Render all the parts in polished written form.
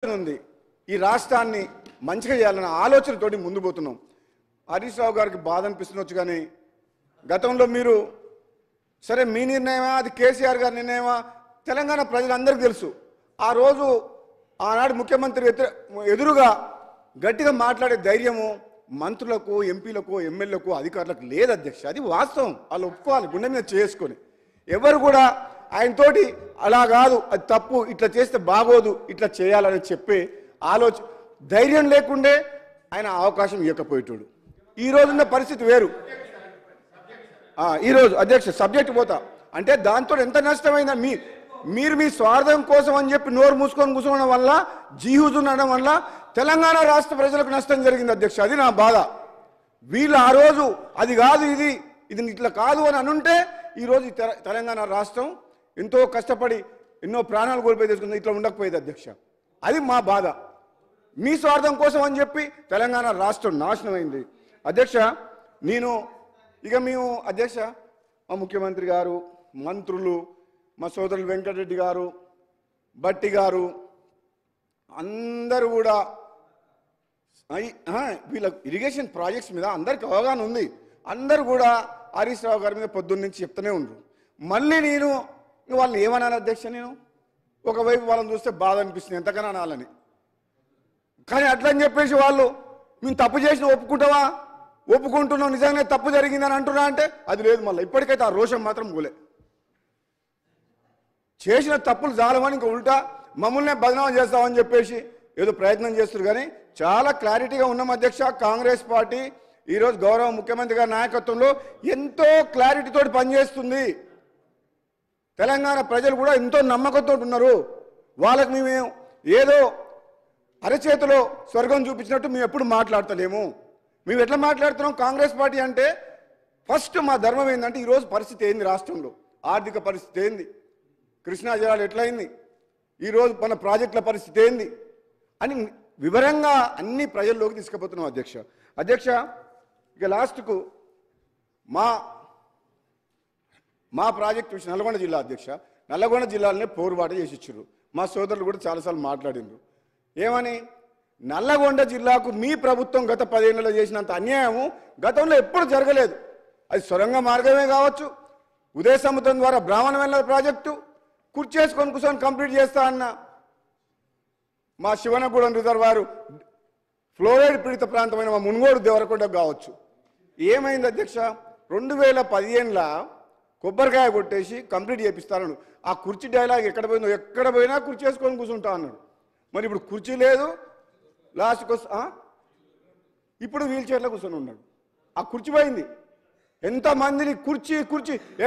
ఉంది. ఈ రాష్ట్రాన్ని మంచిగా చేయాలన్న ఆలోచనతోటి ముందు పోతున్నాం. హరీష్ రావు గారికి బాధ అనిపిస్తుండొచ్చు, కానీ గతంలో మీరు సరే మీ నిర్ణయమా అది కేసీఆర్ గారి నిర్ణయమా తెలంగాణ ప్రజలందరికీ తెలుసు. ఆ రోజు ఆనాడు ముఖ్యమంత్రి ఎదురుగా గట్టిగా మాట్లాడే ధైర్యము మంత్రులకు, ఎంపీలకు, ఎమ్మెల్యేలకు, అధికారులకు లేదు అధ్యక్ష. అది వాస్తవం, వాళ్ళు ఒప్పుకోవాలి గుండె మీద చేసుకొని. ఎవరు కూడా ఆయనతోటి అలా కాదు, అది తప్పు, ఇట్లా చేస్తే బాగోదు, ఇట్లా చేయాలని చెప్పే ధైర్యం లేకుండే ఆయన అవకాశం ఇవ్వకపోయేటోడు. ఈ రోజున్న పరిస్థితి వేరు. ఈరోజు అధ్యక్ష సబ్జెక్ట్ పోతా అంటే దాంతో ఎంత నష్టమైందా? మీరు మీ స్వార్థం కోసం అని చెప్పి నోరు మూసుకొని కూర్చోవడం వల్ల, జీహూజ్ ఉండడం వల్ల తెలంగాణ రాష్ట్ర ప్రజలకు నష్టం జరిగింది అధ్యక్ష. అది నా బాధ. వీళ్ళు ఆ రోజు అది కాదు, ఇది ఇట్లా కాదు అని అనుంటే ఈరోజు తెలంగాణ రాష్ట్రం ఎంతో కష్టపడి ఎన్నో ప్రాణాలు కోల్పోయి తీసుకుంది, ఇట్లా ఉండకపోయేది అధ్యక్ష. అది మా బాధ. మీ స్వార్థం కోసం అని చెప్పి తెలంగాణ రాష్ట్రం నాశనం అయింది అధ్యక్ష. మేము అధ్యక్ష మా ముఖ్యమంత్రి గారు, మంత్రులు, మా సోదరులు వెంకటరెడ్డి గారు, బట్టి గారు అందరూ కూడా వీళ్ళ ఇరిగేషన్ ప్రాజెక్ట్స్ మీద అందరికి అవగాహన ఉంది. అందరూ కూడా హరీష్ రావు గారి మీద పొద్దున్న నుంచి చెప్తూనే ఉన్నారు. మళ్ళీ నేను వాళ్ళని ఏమనాలి అధ్యక్ష? నేను ఒకవైపు వాళ్ళని చూస్తే బాధ అనిపిస్తుంది, ఎంతకన్నా అనాలని. కానీ అట్లని చెప్పేసి వాళ్ళు మేము తప్పు చేసిన ఒప్పుకుంటావా, ఒప్పుకుంటున్నాం, నిజంగానే తప్పు జరిగిందని అంటున్నా అంటే అది లేదు. మళ్ళీ ఇప్పటికైతే ఆ రోషం మాత్రం పోలే. చేసిన తప్పులు చాలమని ఇంకా ఉల్టా మమ్మల్నే బదనామం చేస్తామని చెప్పేసి ఏదో ప్రయత్నం చేస్తారు. కానీ చాలా క్లారిటీగా ఉన్నాం అధ్యక్ష. కాంగ్రెస్ పార్టీ ఈరోజు గౌరవ ముఖ్యమంత్రి గారి నాయకత్వంలో ఎంతో క్లారిటీతో పనిచేస్తుంది. తెలంగాణ ప్రజలు కూడా ఎంతో నమ్మకంతో ఉన్నారు. వాళ్ళకి మేము ఏదో అరచేతిలో స్వర్గం చూపించినట్టు మేము ఎప్పుడు మాట్లాడతలేము. మేము ఎట్లా మాట్లాడుతున్నాం? కాంగ్రెస్ పార్టీ అంటే ఫస్ట్ మా ధర్మం ఏంటంటే ఈరోజు పరిస్థితి ఏంది, రాష్ట్రంలో ఆర్థిక పరిస్థితి ఏంది, కృష్ణా జలాలు ఎట్లయింది, ఈరోజు మన ప్రాజెక్టుల పరిస్థితి ఏంది అని వివరంగా అన్ని ప్రజల్లోకి తీసుకుపోతున్నాం అధ్యక్ష. ఇక లాస్ట్కు మా ప్రాజెక్టు విషయం నల్గొండ జిల్లా అధ్యక్ష. నల్గొండ జిల్లాలోనే పోరుబాటు చేసి ఇచ్చారు. మా సోదరులు కూడా చాలాసార్లు మాట్లాడిండ్రు. ఏమని? నల్లగొండ జిల్లాకు మీ ప్రభుత్వం గత 10 ఏళ్లలో చేసినంత అన్యాయము గతంలో ఎప్పుడు జరగలేదు. అది సొరంగ మార్గమే కావచ్చు, ఉదయ సముద్రం ద్వారా బ్రాహ్మణ వెల్ల ప్రాజెక్టు కూర్చేసుకొని కూర్చొని కంప్లీట్ చేస్తా అన్న మా శివనగూడెం రిజర్వాయరు ఫ్లోరైడ్ పీడిత ప్రాంతమైన మా మున్గోడు దేవరకొండ కావచ్చు. ఏమైంది అధ్యక్ష? 2015లో కొబ్బరికాయ కొట్టేసి కంప్లీట్ చేపిస్తాను. ఆ కుర్చీ డైలాగ్ ఎక్కడ పోయినా కుర్చీ వేసుకొని కూర్చుంటా అన్నాడు. మరి ఇప్పుడు కుర్చీ లేదు, లాస్ట్కి ఇప్పుడు వీల్ చైర్లో కూర్చొని ఉన్నాడు. ఆ కుర్చీ పోయింది. ఎంతమందిని కుర్చీ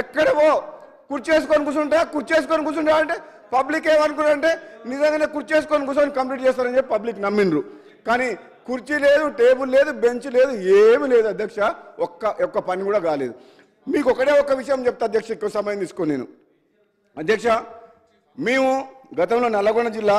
ఎక్కడవో కుర్చీ వేసుకొని కూర్చుంటా అంటే పబ్లిక్ ఏమనుకున్నారంటే నిజంగానే కుర్చీ వేసుకొని కూర్చొని కంప్లీట్ చేస్తారని చెప్పి పబ్లిక్ నమ్మిండ్రు. కానీ కుర్చీ లేదు, టేబుల్ లేదు, బెంచ్ లేదు, ఏమి లేదు అధ్యక్ష. ఒక్క పని కూడా కాలేదు. మీకు ఒక్క విషయం చెప్తా అధ్యక్ష, ఎక్కువ సమయం తీసుకొని నేను అధ్యక్ష. మేము గతంలో నల్లగొండ జిల్లా